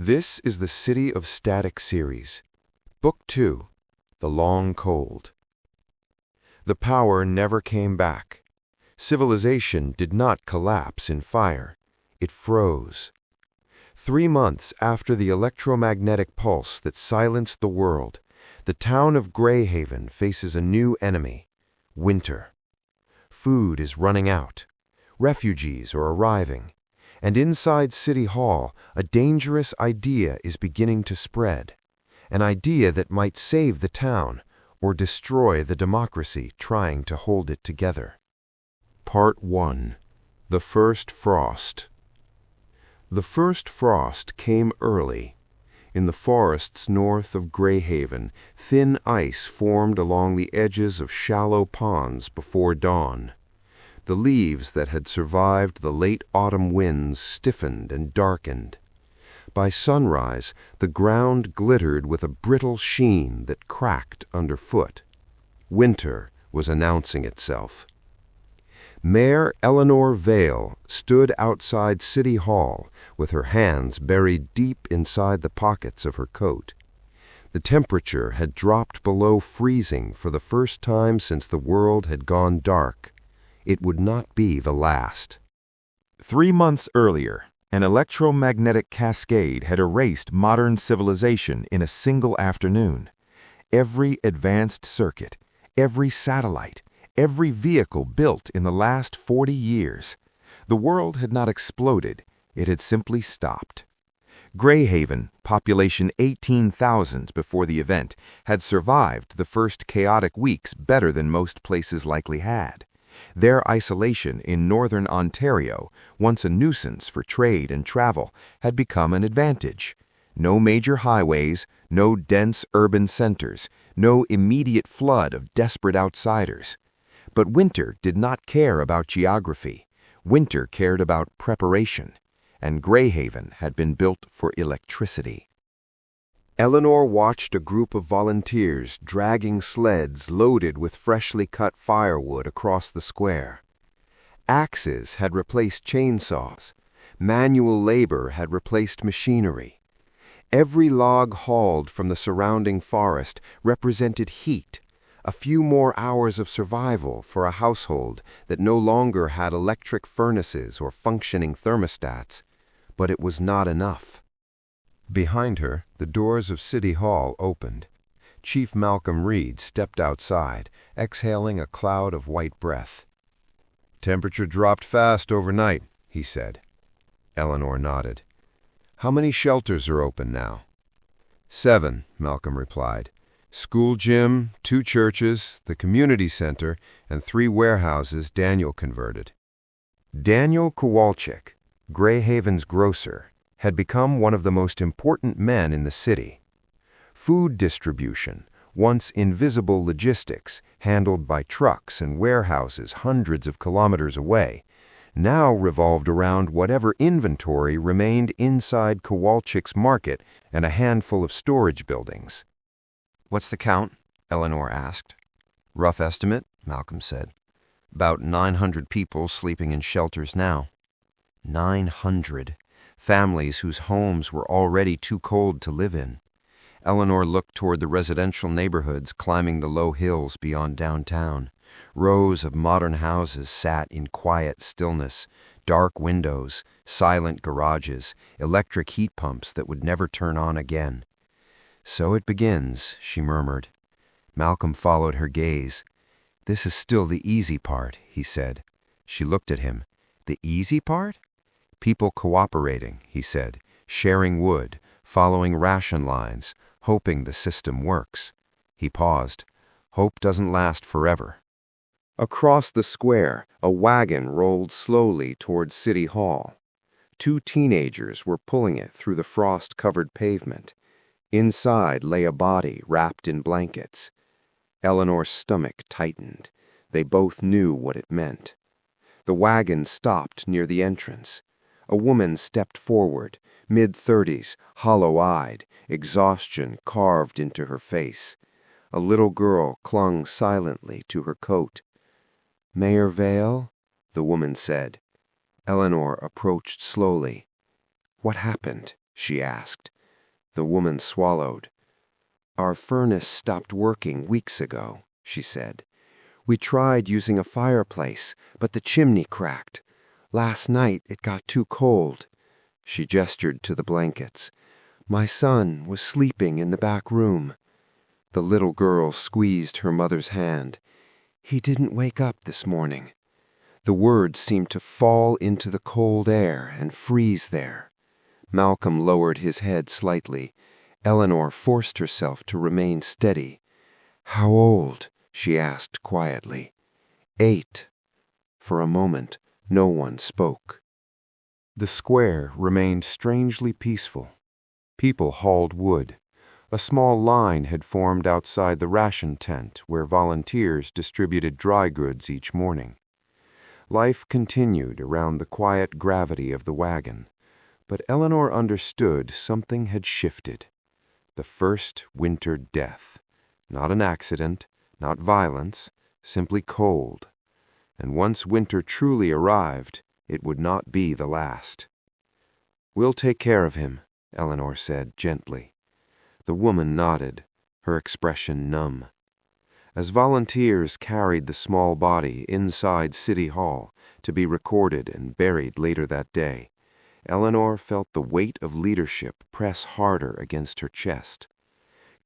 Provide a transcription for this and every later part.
This is the City of Static series, Book 2, The Long Cold. The power never came back. Civilization did not collapse in fire. It froze. 3 months after the electromagnetic pulse that silenced the world, the town of Greyhaven faces a new enemy: winter. Food is running out. Refugees are arriving. And inside City Hall, a dangerous idea is beginning to spread. An idea that might save the town or destroy the democracy trying to hold it together. Part 1. The First Frost. The first frost came early. In the forests north of Greyhaven, thin ice formed along the edges of shallow ponds before dawn. The leaves that had survived the late autumn winds stiffened and darkened. By sunrise, the ground glittered with a brittle sheen that cracked underfoot. Winter was announcing itself. Mayor Eleanor Vale stood outside City Hall with her hands buried deep inside the pockets of her coat. The temperature had dropped below freezing for the first time since the world had gone dark. It would not be the last. 3 months earlier, an electromagnetic cascade had erased modern civilization in a single afternoon. Every advanced circuit, every satellite, every vehicle built in the last 40 years. The world had not exploded, it had simply stopped. Greyhaven, population 18,000 before the event, had survived the first chaotic weeks better than most places likely had. Their isolation in northern Ontario, once a nuisance for trade and travel, had become an advantage. No major highways, no dense urban centers, no immediate flood of desperate outsiders. But winter did not care about geography. Winter cared about preparation, and Greyhaven had been built for electricity. Eleanor watched a group of volunteers dragging sleds loaded with freshly cut firewood across the square. Axes had replaced chainsaws. Manual labor had replaced machinery. Every log hauled from the surrounding forest represented heat, a few more hours of survival for a household that no longer had electric furnaces or functioning thermostats. But it was not enough. Behind her, the doors of City Hall opened. Chief Malcolm Reed stepped outside, exhaling a cloud of white breath. "Temperature dropped fast overnight," he said. Eleanor nodded. "How many shelters are open now?" 7, Malcolm replied. "School gym, 2 churches, the community center, and 3 warehouses Daniel converted." Daniel Kowalczyk, Greyhaven's grocer, had become one of the most important men in the city. Food distribution, once invisible logistics handled by trucks and warehouses hundreds of kilometers away, now revolved around whatever inventory remained inside Kowalczyk's market and a handful of storage buildings. "What's the count?" Eleanor asked. "Rough estimate," Malcolm said. "About 900 people sleeping in shelters now." 900. Families whose homes were already too cold to live in. Eleanor looked toward the residential neighborhoods climbing the low hills beyond downtown. Rows of modern houses sat in quiet stillness, dark windows, silent garages, electric heat pumps that would never turn on again. "So it begins," she murmured. Malcolm followed her gaze. "This is still the easy part," he said. She looked at him. "The easy part?" "People cooperating," he said, "sharing wood, following ration lines, hoping the system works." He paused. "Hope doesn't last forever." Across the square, a wagon rolled slowly toward City Hall. 2 teenagers were pulling it through the frost-covered pavement. Inside lay a body wrapped in blankets. Eleanor's stomach tightened. They both knew what it meant. The wagon stopped near the entrance. A woman stepped forward, mid-30s, hollow-eyed, exhaustion carved into her face. A little girl clung silently to her coat. "Mayor Vale?" the woman said. Eleanor approached slowly. "What happened?" she asked. The woman swallowed. "Our furnace stopped working weeks ago," she said. "We tried using a fireplace, but the chimney cracked. Last night it got too cold." She gestured to the blankets. "My son was sleeping in the back room." The little girl squeezed her mother's hand. "He didn't wake up this morning." The words seemed to fall into the cold air and freeze there. Malcolm lowered his head slightly. Eleanor forced herself to remain steady. "How old?" she asked quietly. "8." For a moment, no one spoke. The square remained strangely peaceful. People hauled wood. A small line had formed outside the ration tent where volunteers distributed dry goods each morning. Life continued around the quiet gravity of the wagon, but Eleanor understood something had shifted. The first winter death. Not an accident, not violence, simply cold. And once winter truly arrived, it would not be the last. "We'll take care of him," Eleanor said gently. The woman nodded, her expression numb. As volunteers carried the small body inside City Hall to be recorded and buried later that day, Eleanor felt the weight of leadership press harder against her chest.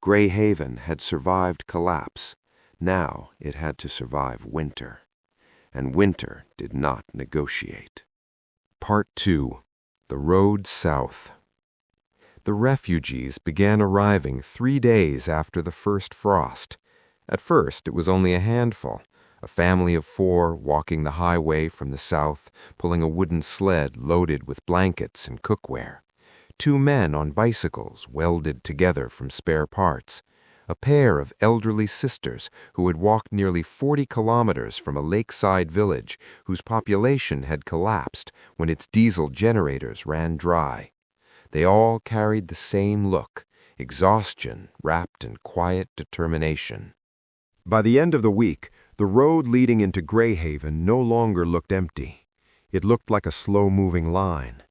Greyhaven had survived collapse. Now it had to survive winter. And winter did not negotiate. Part 2. The Road South. The refugees began arriving 3 days after the first frost. At first, it was only a handful, a family of 4 walking the highway from the south, pulling a wooden sled loaded with blankets and cookware. 2 men on bicycles welded together from spare parts. A pair of elderly sisters who had walked nearly 40 kilometers from a lakeside village whose population had collapsed when its diesel generators ran dry. They all carried the same look, exhaustion wrapped in quiet determination. By the end of the week, the road leading into Greyhaven no longer looked empty. It looked like a slow-moving line.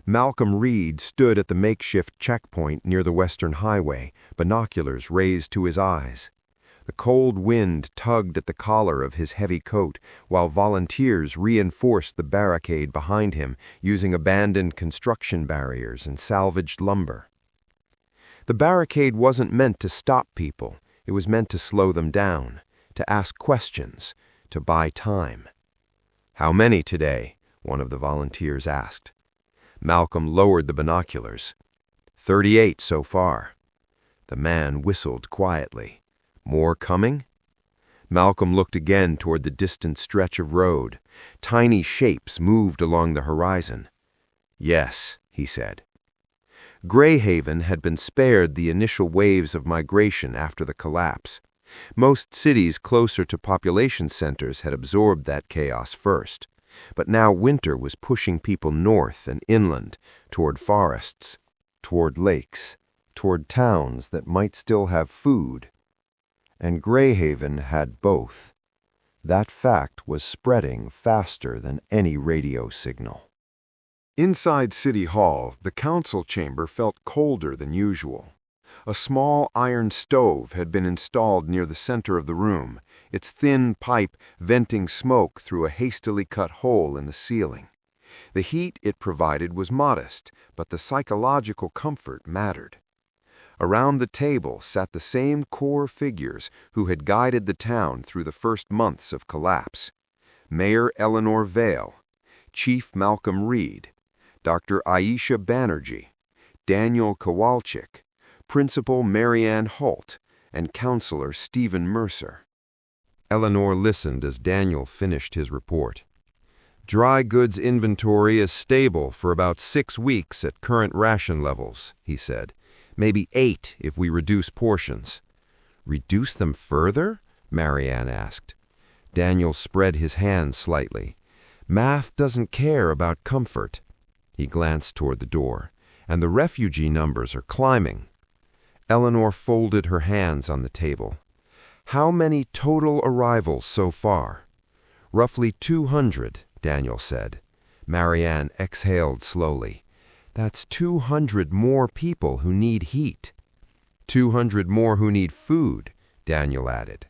Malcolm Reed stood at the makeshift checkpoint near the Western Highway, binoculars raised to his eyes. The cold wind tugged at the collar of his heavy coat, while volunteers reinforced the barricade behind him using abandoned construction barriers and salvaged lumber. The barricade wasn't meant to stop people. It was meant to slow them down, to ask questions, to buy time. "How many today?" one of the volunteers asked. Malcolm lowered the binoculars. 38 so far." The man whistled quietly. "More coming?" Malcolm looked again toward the distant stretch of road. Tiny shapes moved along the horizon. "Yes," he said. Greyhaven had been spared the initial waves of migration after the collapse. Most cities closer to population centers had absorbed that chaos first. But now winter was pushing people north and inland, toward forests, toward lakes, toward towns that might still have food. And Greyhaven had both. That fact was spreading faster than any radio signal. Inside City Hall, the council chamber felt colder than usual. A small iron stove had been installed near the center of the room, its thin pipe venting smoke through a hastily cut hole in the ceiling. The heat it provided was modest, but the psychological comfort mattered. Around the table sat the same core figures who had guided the town through the first months of collapse. Mayor Eleanor Vale, Chief Malcolm Reed, Dr. Aisha Banerjee, Daniel Kowalczyk, Principal Marianne Holt, and Counselor Stephen Mercer. Eleanor listened as Daniel finished his report. "Dry goods inventory is stable for about 6 weeks at current ration levels," he said. "Maybe 8 if we reduce portions." "Reduce them further?" Marianne asked. Daniel spread his hands slightly. "Math doesn't care about comfort." He glanced toward the door. "And the refugee numbers are climbing." Eleanor folded her hands on the table. "How many total arrivals so far?" "Roughly 200, Daniel said. Marianne exhaled slowly. That's 200 more people who need heat. 200 more who need food, Daniel added.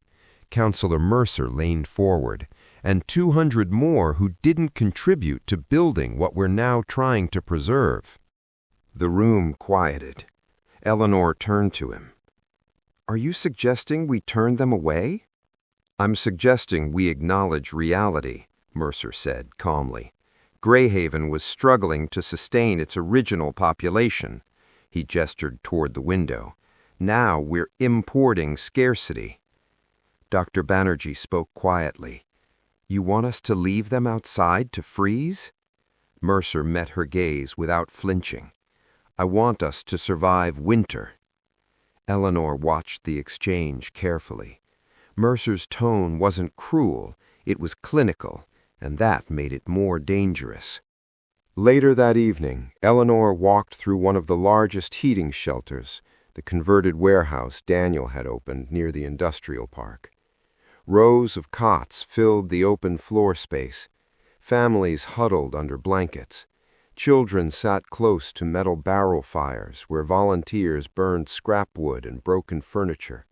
Counselor Mercer leaned forward. And 200 more who didn't contribute to building what we're now trying to preserve. The room quieted. Eleanor turned to him. Are you suggesting we turn them away? I'm suggesting we acknowledge reality, Mercer said calmly. Greyhaven was struggling to sustain its original population. He gestured toward the window. Now we're importing scarcity. Dr. Banerjee spoke quietly. You want us to leave them outside to freeze? Mercer met her gaze without flinching. I want us to survive winter. Eleanor watched the exchange carefully. Mercer's tone wasn't cruel, it was clinical, and that made it more dangerous. Later that evening, Eleanor walked through one of the largest heating shelters, the converted warehouse Daniel had opened near the industrial park. Rows of cots filled the open floor space. Families huddled under blankets. Children sat close to metal barrel fires where volunteers burned scrap wood and broken furniture.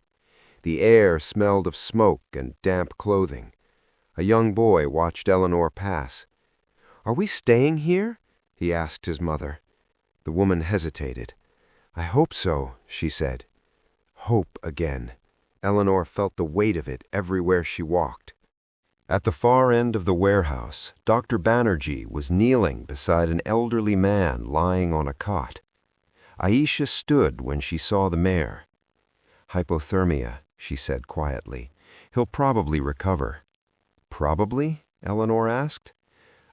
The air smelled of smoke and damp clothing. A young boy watched Eleanor pass. Are we staying here? He asked his mother. The woman hesitated. I hope so, she said. Hope again. Eleanor felt the weight of it everywhere she walked. At the far end of the warehouse, Dr. Banerjee was kneeling beside an elderly man lying on a cot. Aisha stood when she saw the mayor. Hypothermia, she said quietly. He'll probably recover. Probably? Eleanor asked.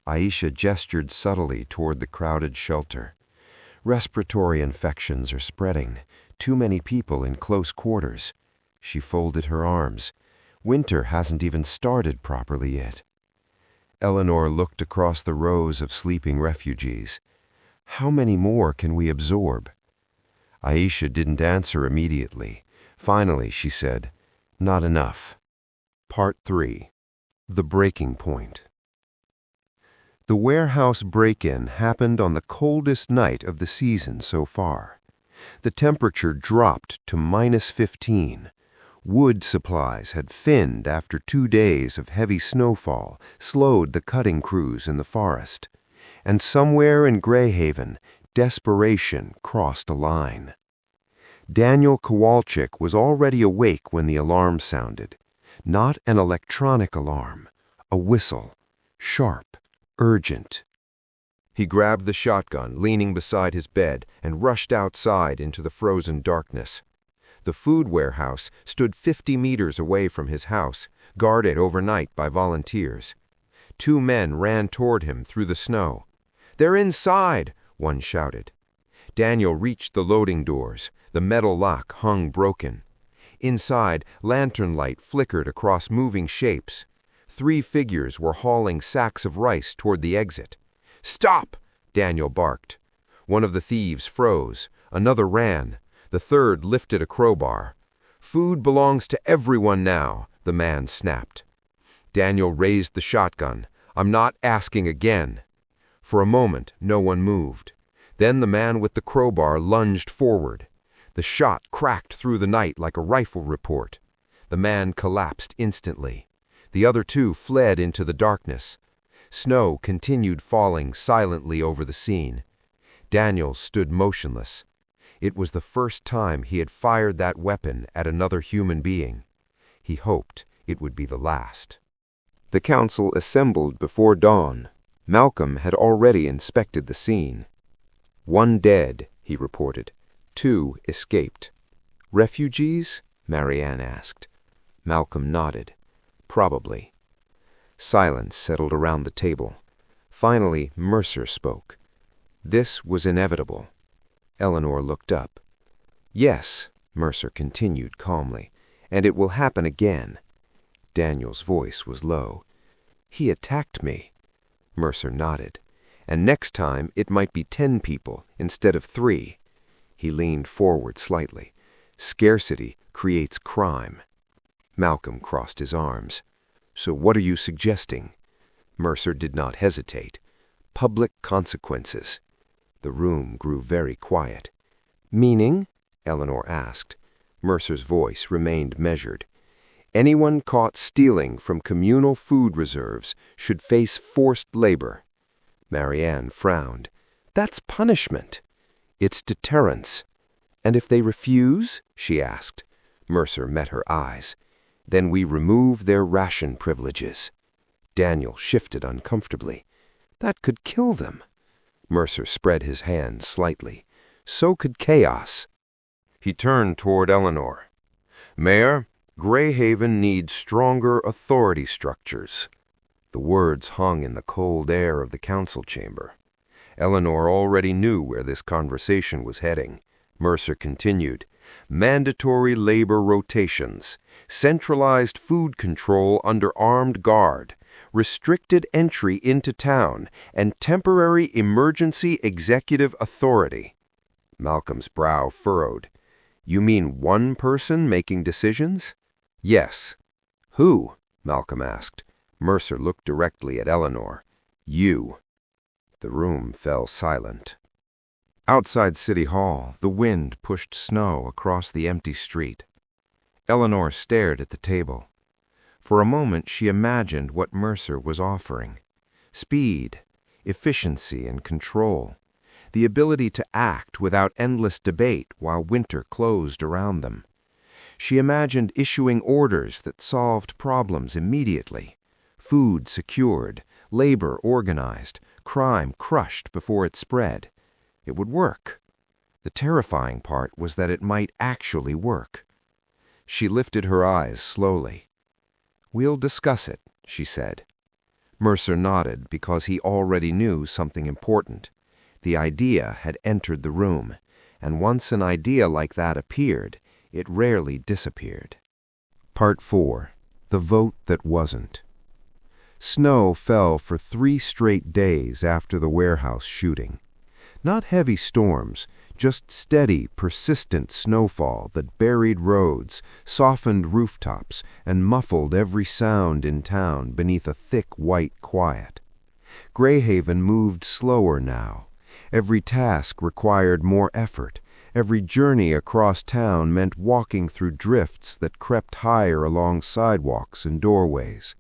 Aisha gestured subtly toward the crowded shelter. Respiratory infections are spreading. Too many people in close quarters. She folded her arms. Winter hasn't even started properly yet. Eleanor looked across the rows of sleeping refugees. How many more can we absorb? Aisha didn't answer immediately. Finally, she said, Not enough. Part 3. The Breaking Point. The warehouse break-in happened on the coldest night of the season so far. The temperature dropped to -15. Wood supplies had thinned after 2 days of heavy snowfall, slowed the cutting crews in the forest. And somewhere in Greyhaven, desperation crossed a line. Daniel Kowalczyk was already awake when the alarm sounded. Not an electronic alarm, a whistle, sharp, urgent. He grabbed the shotgun, leaning beside his bed, and rushed outside into the frozen darkness. The food warehouse stood 50 meters away from his house, guarded overnight by volunteers. 2 men ran toward him through the snow. "They're inside!" one shouted. Daniel reached the loading doors. The metal lock hung broken. Inside, lantern light flickered across moving shapes. 3 figures were hauling sacks of rice toward the exit. "Stop!" Daniel barked. One of the thieves froze. Another ran. The third lifted a crowbar. "Food belongs to everyone now," the man snapped. Daniel raised the shotgun. "I'm not asking again." For a moment, no one moved. Then the man with the crowbar lunged forward. The shot cracked through the night like a rifle report. The man collapsed instantly. The other 2 fled into the darkness. Snow continued falling silently over the scene. Daniel stood motionless. It was the first time he had fired that weapon at another human being. He hoped it would be the last. The council assembled before dawn. Malcolm had already inspected the scene. 1 dead, he reported. 2 escaped. "Refugees?" Marianne asked. Malcolm nodded. "Probably." Silence settled around the table. Finally, Mercer spoke. This was inevitable. Eleanor looked up. "Yes," Mercer continued calmly, "and it will happen again." Daniel's voice was low. "He attacked me." Mercer nodded. "And next time it might be 10 people instead of 3. He leaned forward slightly. "Scarcity creates crime." Malcolm crossed his arms. "So what are you suggesting?" Mercer did not hesitate. "Public consequences." The room grew very quiet. "Meaning?" Eleanor asked. Mercer's voice remained measured. "Anyone caught stealing from communal food reserves should face forced labor." Marianne frowned. "That's punishment." "It's deterrence." "And if they refuse?" she asked. Mercer met her eyes. "Then we remove their ration privileges." Daniel shifted uncomfortably. "That could kill them." Mercer spread his hand slightly. "So could chaos." He turned toward Eleanor. "Mayor, Greyhaven needs stronger authority structures." The words hung in the cold air of the council chamber. Eleanor already knew where this conversation was heading. Mercer continued, "Mandatory labor rotations, centralized food control under armed guard, restricted entry into town, and temporary emergency executive authority." Malcolm's brow furrowed. "You mean one person making decisions?" "Yes." "Who?" Malcolm asked. Mercer looked directly at Eleanor. "You." The room fell silent. Outside City Hall, the wind pushed snow across the empty street. Eleanor stared at the table. For a moment she imagined what Mercer was offering. Speed, efficiency, and control. The ability to act without endless debate while winter closed around them. She imagined issuing orders that solved problems immediately. Food secured, labor organized, crime crushed before it spread. It would work. The terrifying part was that it might actually work. She lifted her eyes slowly. "We'll discuss it," she said. Mercer nodded because he already knew something important. The idea had entered the room, and once an idea like that appeared, it rarely disappeared. Part 4. The Vote That Wasn't. Snow fell for 3 straight days after the warehouse shooting. Not heavy storms, just steady, persistent snowfall that buried roads, softened rooftops, and muffled every sound in town beneath a thick white quiet. Greyhaven moved slower now. Every task required more effort. Every journey across town meant walking through drifts that crept higher along sidewalks and doorways.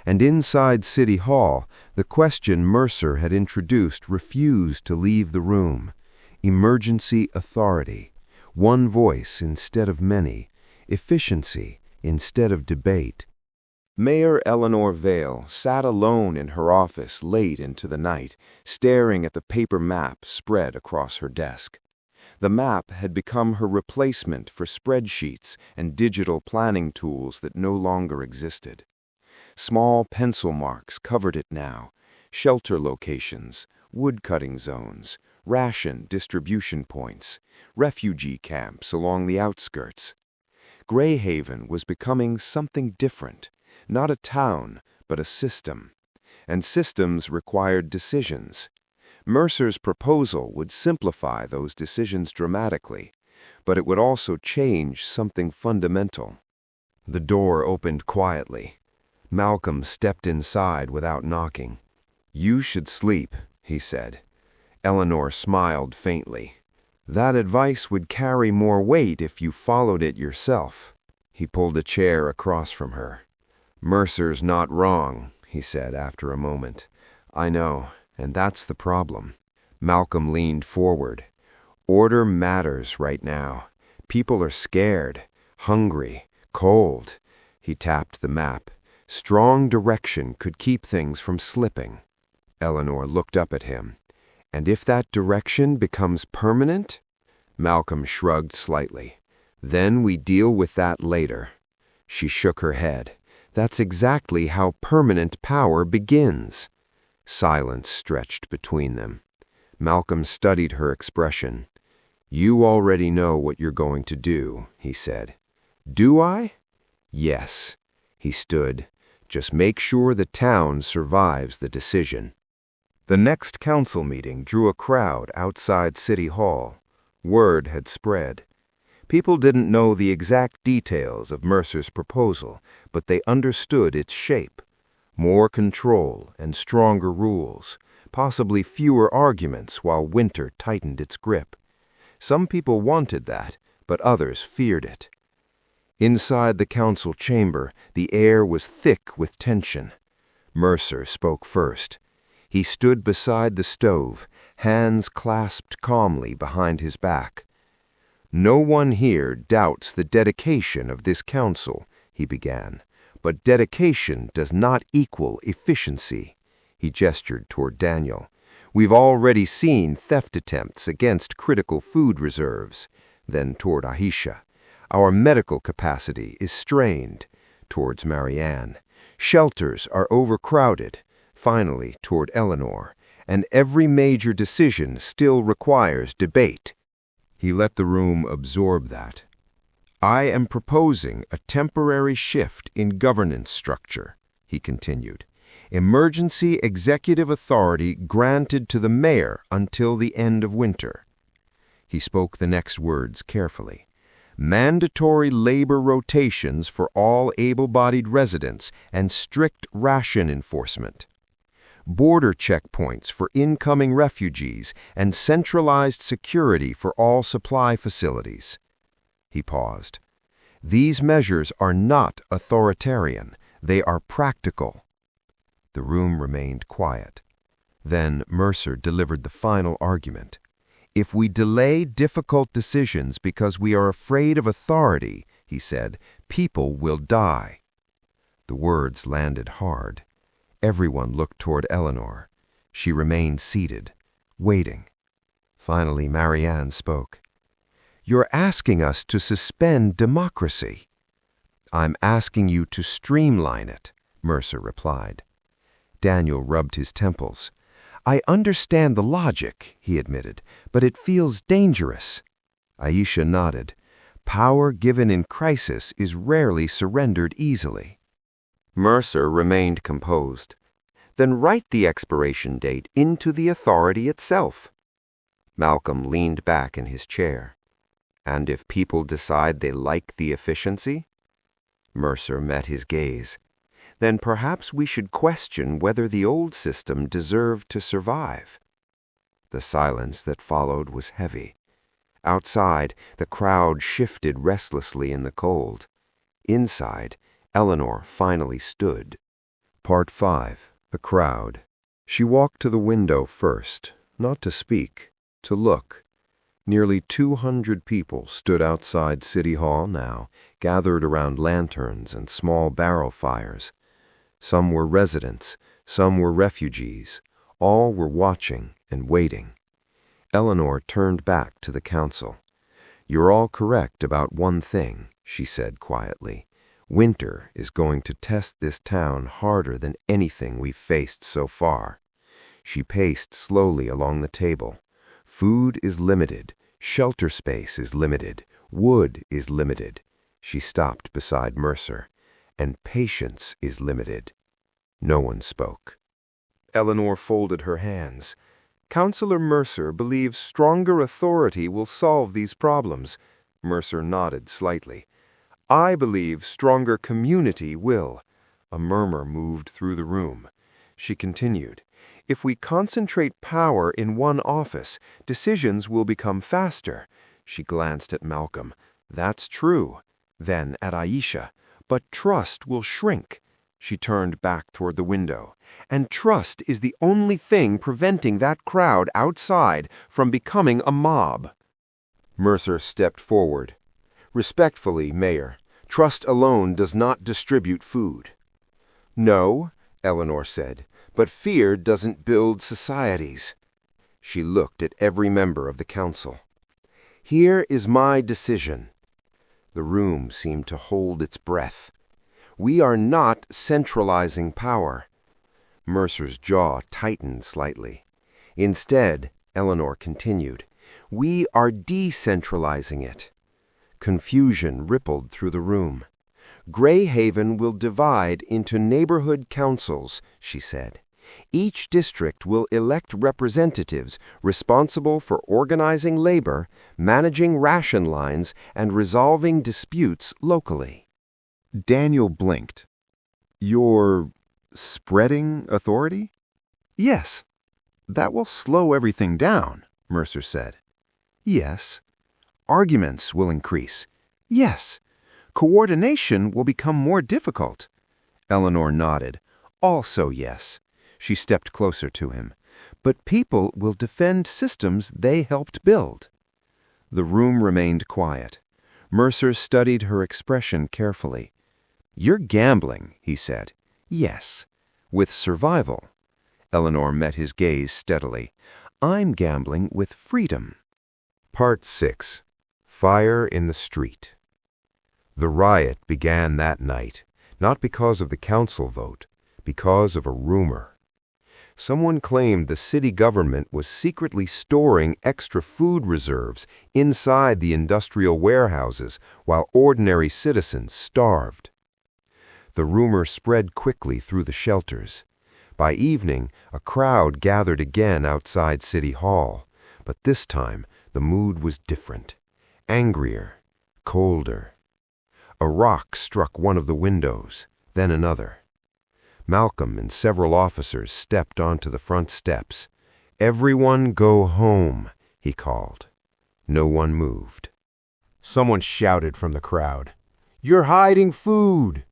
And inside City Hall, the question Mercer had introduced refused to leave the room. Emergency authority. One voice instead of many. Efficiency instead of debate. Mayor Eleanor Vale sat alone in her office late into the night, staring at the paper map spread across her desk. The map had become her replacement for spreadsheets and digital planning tools that no longer existed. Small pencil marks covered it now. Shelter locations, wood-cutting zones, ration distribution points, refugee camps along the outskirts. Greyhaven was becoming something different. Not a town, but a system. And systems required decisions. Mercer's proposal would simplify those decisions dramatically, but it would also change something fundamental. The door opened quietly. Malcolm stepped inside without knocking. "You should sleep," he said. Eleanor smiled faintly. "That advice would carry more weight if you followed it yourself." He pulled a chair across from her. "Mercer's not wrong," he said after a moment. "I know, and that's the problem." Malcolm leaned forward. "Order matters right now. People are scared, hungry, cold." He tapped the map. "Strong direction could keep things from slipping." Eleanor looked up at him. "And if that direction becomes permanent?" Malcolm shrugged slightly. "Then we deal with that later." She shook her head. "That's exactly how permanent power begins." Silence stretched between them. Malcolm studied her expression. "You already know what you're going to do," he said. "Do I?" "Yes." He stood. "Just make sure the town survives the decision." The next council meeting drew a crowd outside City Hall. Word had spread. People didn't know the exact details of Mercer's proposal, but they understood its shape. More control and stronger rules, possibly fewer arguments while winter tightened its grip. Some people wanted that, but others feared it. Inside the council chamber, the air was thick with tension. Mercer spoke first. He stood beside the stove, hands clasped calmly behind his back. "No one here doubts the dedication of this council," he began, "but dedication does not equal efficiency." He gestured toward Daniel. "We've already seen theft attempts against critical food reserves." Then toward Aisha. "Our medical capacity is strained." Towards Marianne. "Shelters are overcrowded." Finally toward Eleanor. "And every major decision still requires debate." He let the room absorb that. "I am proposing a temporary shift in governance structure," he continued. "Emergency executive authority granted to the mayor until the end of winter." He spoke the next words carefully. "Mandatory labor rotations for all able-bodied residents and strict ration enforcement. Border checkpoints for incoming refugees and centralized security for all supply facilities." He paused. "These measures are not authoritarian. They are practical." The room remained quiet. Then Mercer delivered the final argument. "If we delay difficult decisions because we are afraid of authority," he said, "people will die." The words landed hard. Everyone looked toward Eleanor. She remained seated, waiting. Finally, Marianne spoke. "You're asking us to suspend democracy." "I'm asking you to streamline it," Mercer replied. Daniel rubbed his temples. "I understand the logic," he admitted, "but it feels dangerous." Aisha nodded. "Power given in crisis is rarely surrendered easily." Mercer remained composed. "Then write the expiration date into the authority itself." Malcolm leaned back in his chair. "And if people decide they like the efficiency?" Mercer met his gaze. "Then perhaps we should question whether the old system deserved to survive." The silence that followed was heavy. Outside, the crowd shifted restlessly in the cold. Inside, Eleanor finally stood. Part 5. The crowd. She walked to the window first, not to speak, to look. Nearly 200 people stood outside City Hall now, gathered around lanterns and small barrel fires. Some were residents, some were refugees. All were watching and waiting. Eleanor turned back to the council. "You're all correct about one thing," she said quietly. "Winter is going to test this town harder than anything we've faced so far." She paced slowly along the table. "Food is limited, shelter space is limited, wood is limited." She stopped beside Mercer. "And patience is limited." No one spoke. Eleanor folded her hands. "Councillor Mercer believes stronger authority will solve these problems." Mercer nodded slightly. "I believe stronger community will." A murmur moved through the room. She continued, "If we concentrate power in one office, decisions will become faster." She glanced at Malcolm. "That's true." Then at Aisha. "But trust will shrink." She turned back toward the window. "And trust is the only thing preventing that crowd outside from becoming a mob." Mercer stepped forward. "Respectfully, Mayor, trust alone does not distribute food." "No," Eleanor said, "but fear doesn't build societies." She looked at every member of the council. "Here is my decision." The room seemed to hold its breath. "We are not centralizing power." Mercer's jaw tightened slightly. "Instead," Eleanor continued, "we are decentralizing it." Confusion rippled through the room. "Greyhaven will divide into neighborhood councils," she said. "Each district will elect representatives responsible for organizing labor, managing ration lines, and resolving disputes locally." Daniel blinked. "You're spreading authority?" "Yes." That will slow everything down, Mercer said. Yes. Arguments will increase. Yes. Coordination will become more difficult. Eleanor nodded. Also yes. She stepped closer to him. But people will defend systems they helped build. The room remained quiet. Mercer studied her expression carefully. You're gambling, he said. Yes. With survival. Eleanor met his gaze steadily. I'm gambling with freedom. Part 6. Fire in the Street. The riot began that night, not because of the council vote, because of a rumor. Someone claimed the city government was secretly storing extra food reserves inside the industrial warehouses while ordinary citizens starved. The rumor spread quickly through the shelters. By evening, a crowd gathered again outside City Hall, but this time the mood was different, angrier, colder. A rock struck one of the windows, then another. Malcolm and several officers stepped onto the front steps. "Everyone go home," he called. No one moved. Someone shouted from the crowd, "You're hiding food!"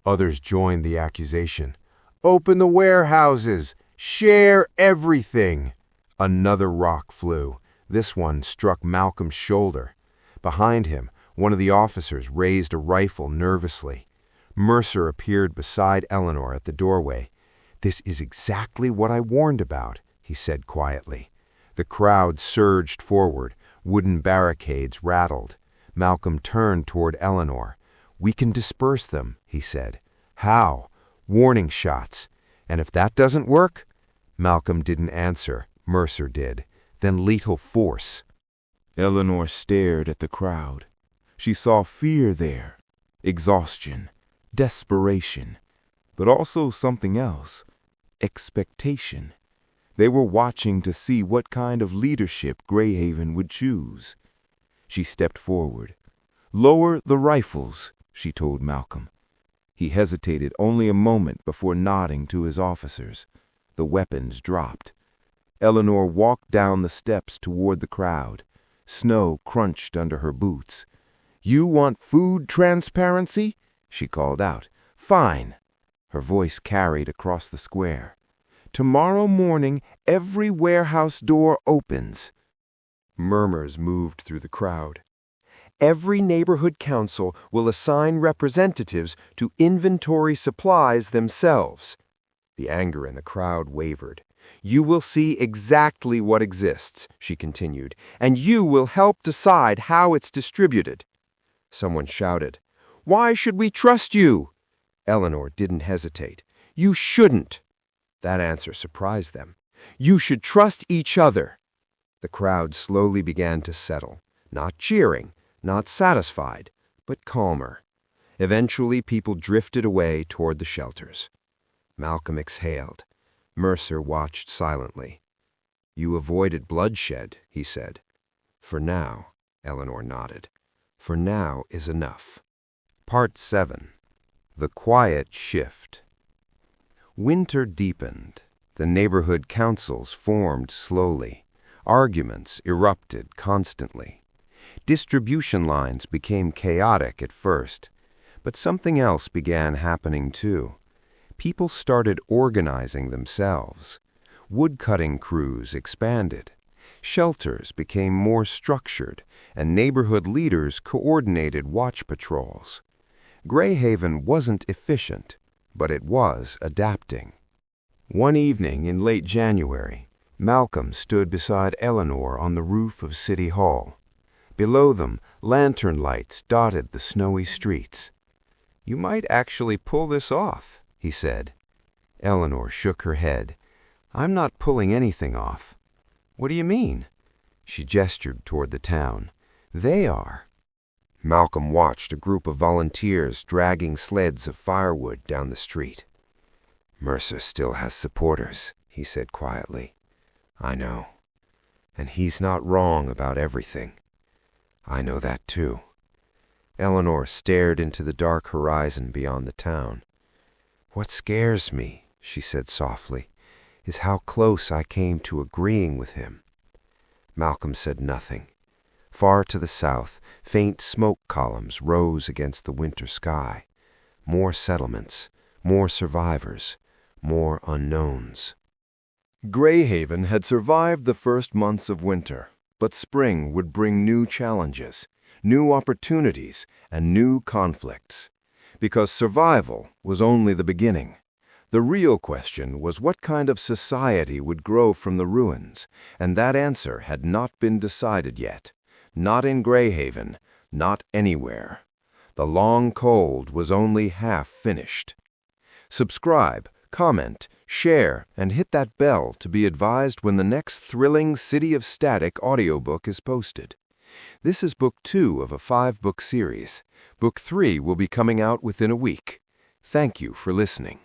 Others joined the accusation. "Open the warehouses! Share everything!" Another rock flew. This one struck Malcolm's shoulder. Behind him, one of the officers raised a rifle nervously. Mercer appeared beside Eleanor at the doorway. "This is exactly what I warned about," he said quietly. The crowd surged forward. Wooden barricades rattled. Malcolm turned toward Eleanor. "We can disperse them," he said. "How?" "Warning shots. And if that doesn't work?" Malcolm didn't answer. Mercer did. "Then lethal force." Eleanor stared at the crowd. She saw fear there, exhaustion, desperation, but also something else, expectation. They were watching to see what kind of leadership Greyhaven would choose. She stepped forward. "Lower the rifles," she told Malcolm. He hesitated only a moment before nodding to his officers. The weapons dropped. Eleanor walked down the steps toward the crowd. Snow crunched under her boots. "You want food transparency?" she called out. "Fine." Her voice carried across the square. "Tomorrow morning, every warehouse door opens." Murmurs moved through the crowd. "Every neighborhood council will assign representatives to inventory supplies themselves." The anger in the crowd wavered. "You will see exactly what exists," she continued, "and you will help decide how it's distributed." Someone shouted, "Why should we trust you?" Eleanor didn't hesitate. "You shouldn't." That answer surprised them. "You should trust each other." The crowd slowly began to settle, not cheering, not satisfied, but calmer. Eventually, people drifted away toward the shelters. Malcolm exhaled. Mercer watched silently. "You avoided bloodshed," he said. "For now," Eleanor nodded. "For now is enough." Part 7. The Quiet Shift. Winter deepened. The neighborhood councils formed slowly. Arguments erupted constantly. Distribution lines became chaotic at first, but something else began happening too. People started organizing themselves. Woodcutting crews expanded. Shelters became more structured, and neighborhood leaders coordinated watch patrols. Greyhaven wasn't efficient, but it was adapting. One evening in late January, Malcolm stood beside Eleanor on the roof of City Hall. Below them, lantern lights dotted the snowy streets. "You might actually pull this off," he said. Eleanor shook her head. "I'm not pulling anything off." "What do you mean?" She gestured toward the town. "They are." Malcolm watched a group of volunteers dragging sleds of firewood down the street. "Mercer still has supporters," he said quietly. "I know. And he's not wrong about everything. I know that too." Eleanor stared into the dark horizon beyond the town. "What scares me," she said softly, is how close I came to agreeing with him." Malcolm said nothing. Far to the south, faint smoke columns rose against the winter sky. More settlements, more survivors, more unknowns. Greyhaven had survived the first months of winter, but spring would bring new challenges, new opportunities, and new conflicts. Because survival was only the beginning. The real question was what kind of society would grow from the ruins, and that answer had not been decided yet. Not in Greyhaven, not anywhere. The long cold was only half finished. Subscribe, comment, share, and hit that bell to be advised when the next thrilling City of Static audiobook is posted. This is Book 2 of a 5-book series. Book 3 will be coming out within a week. Thank you for listening.